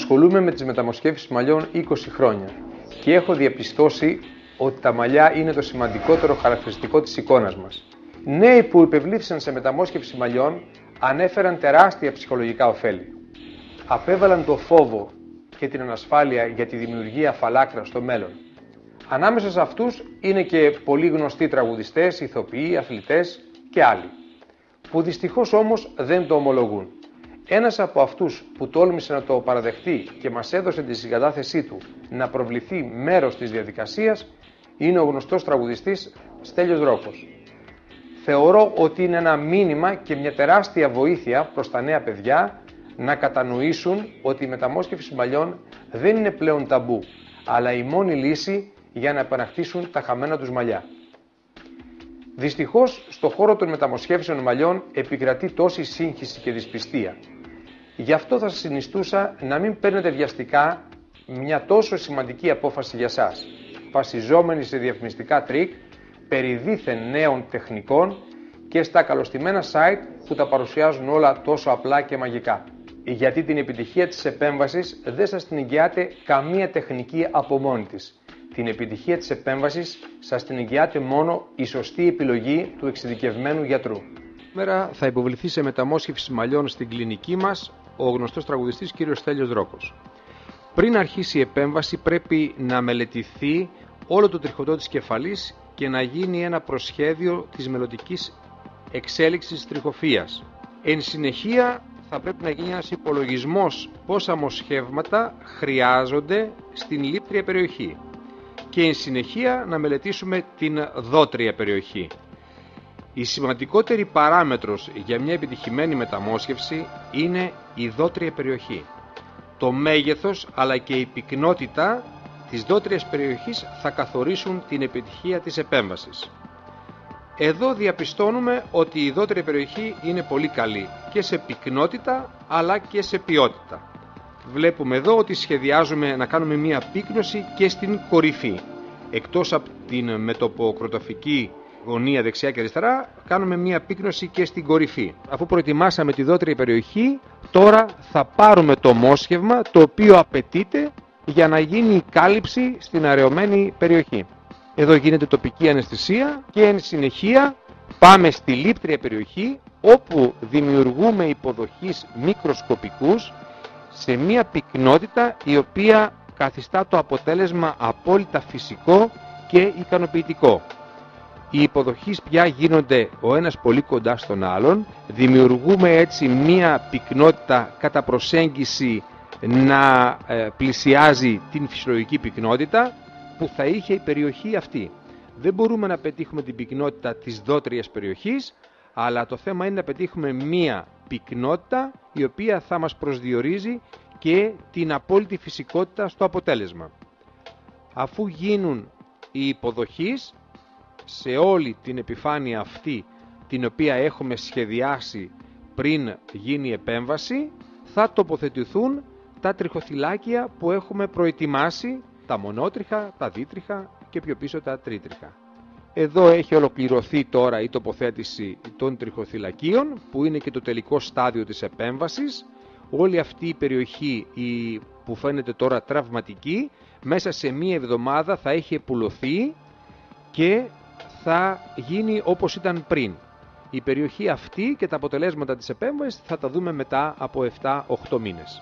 Ασχολούμαι με τις μεταμοσχεύσεις μαλλιών 20 χρόνια και έχω διαπιστώσει ότι τα μαλλιά είναι το σημαντικότερο χαρακτηριστικό της εικόνας μας. Νέοι που υπευλήθησαν σε μεταμόσχευση μαλλιών ανέφεραν τεράστια ψυχολογικά ωφέλη. Απέβαλαν το φόβο και την ανασφάλεια για τη δημιουργία φαλάκρα στο μέλλον. Ανάμεσα σε αυτούς είναι και πολύ γνωστοί τραγουδιστές, ηθοποιοί, αθλητές και άλλοι, που δυστυχώς όμως δεν το ομολογούν. Ένας από αυτούς που τόλμησε να το παραδεχτεί και μας έδωσε τη συγκατάθεσή του να προβληθεί μέρος της διαδικασίας είναι ο γνωστός τραγουδιστής Στέλιος Δρόκος. Θεωρώ ότι είναι ένα μήνυμα και μια τεράστια βοήθεια προς τα νέα παιδιά να κατανοήσουν ότι η μεταμόσχευση μαλλιών δεν είναι πλέον ταμπού, αλλά η μόνη λύση για να επανακτήσουν τα χαμένα τους μαλλιά. Δυστυχώς, στο χώρο των μεταμοσχεύσεων μαλλιών επικρατεί τόση σύγχυση και δυσπιστία. Γι' αυτό θα σας συνιστούσα να μην παίρνετε βιαστικά μια τόσο σημαντική απόφαση για σας, βασιζόμενοι σε διαφημιστικά τρίκ περί δίθεν νέων τεχνικών και στα καλωστημένα site που τα παρουσιάζουν όλα τόσο απλά και μαγικά. Γιατί την επιτυχία της επέμβασης δεν σας την εγγυάται καμία τεχνική από μόνη της. Την επιτυχία της επέμβασης σας την εγγυάται μόνο η σωστή επιλογή του εξειδικευμένου γιατρού. Σήμερα θα υποβληθεί σε μεταμόσχευση μαλλιών στην κλινική μας ο γνωστός τραγουδιστής κ. Στέλιος Δρόκος. Πριν αρχίσει η επέμβαση πρέπει να μελετηθεί όλο το τριχωτό της κεφαλής και να γίνει ένα προσχέδιο της μελλοντικής εξέλιξης της τριχοφείας. Εν συνεχεία θα πρέπει να γίνει ένας υπολογισμός πόσα μοσχεύματα χρειάζονται στην λήπτρια περιοχή και εν συνεχεία να μελετήσουμε την δότρια περιοχή. Η σημαντικότερη παράμετρος για μια επιτυχημένη μεταμόσχευση είναι η δότρια περιοχή. Το μέγεθος αλλά και η πυκνότητα της δότριας περιοχής θα καθορίσουν την επιτυχία της επέμβασης. Εδώ διαπιστώνουμε ότι η δότρια περιοχή είναι πολύ καλή και σε πυκνότητα αλλά και σε ποιότητα. Βλέπουμε εδώ ότι σχεδιάζουμε να κάνουμε μία πύκνωση και στην κορυφή. Εκτός από την μετωποκροτοφική γωνία δεξιά και αριστερά, κάνουμε μία πύκνωση και στην κορυφή. Αφού προετοιμάσαμε τη δότρια περιοχή, τώρα θα πάρουμε το μόσχευμα το οποίο απαιτείται για να γίνει η κάλυψη στην αραιωμένη περιοχή. Εδώ γίνεται τοπική αναισθησία και εν συνεχεία πάμε στη λήπτρια περιοχή όπου δημιουργούμε υποδοχείς μικροσκοπικούς σε μία πυκνότητα η οποία καθιστά το αποτέλεσμα απόλυτα φυσικό και ικανοποιητικό. Οι υποδοχείς πια γίνονται ο ένας πολύ κοντά στον άλλον, δημιουργούμε έτσι μία πυκνότητα κατά προσέγγιση να πλησιάζει την φυσιολογική πυκνότητα που θα είχε η περιοχή αυτή. Δεν μπορούμε να πετύχουμε την πυκνότητα της δότριας περιοχής, αλλά το θέμα είναι να πετύχουμε μία πυκνότητα η οποία θα μας προσδιορίζει και την απόλυτη φυσικότητα στο αποτέλεσμα. Αφού γίνουν οι υποδοχείς σε όλη την επιφάνεια αυτή την οποία έχουμε σχεδιάσει πριν γίνει η επέμβαση, θα τοποθετηθούν τα τριχοθυλάκια που έχουμε προετοιμάσει, τα μονότριχα, τα δίτριχα και πιο πίσω τα τρίτριχα. Εδώ έχει ολοκληρωθεί τώρα η τοποθέτηση των τριχοθυλακίων που είναι και το τελικό στάδιο της επέμβασης. Όλη αυτή η περιοχή που φαίνεται τώρα τραυματική μέσα σε μία εβδομάδα θα έχει επουλωθεί και θα γίνει όπως ήταν πριν. Η περιοχή αυτή και τα αποτελέσματα της επέμβασης θα τα δούμε μετά από 7-8 μήνες.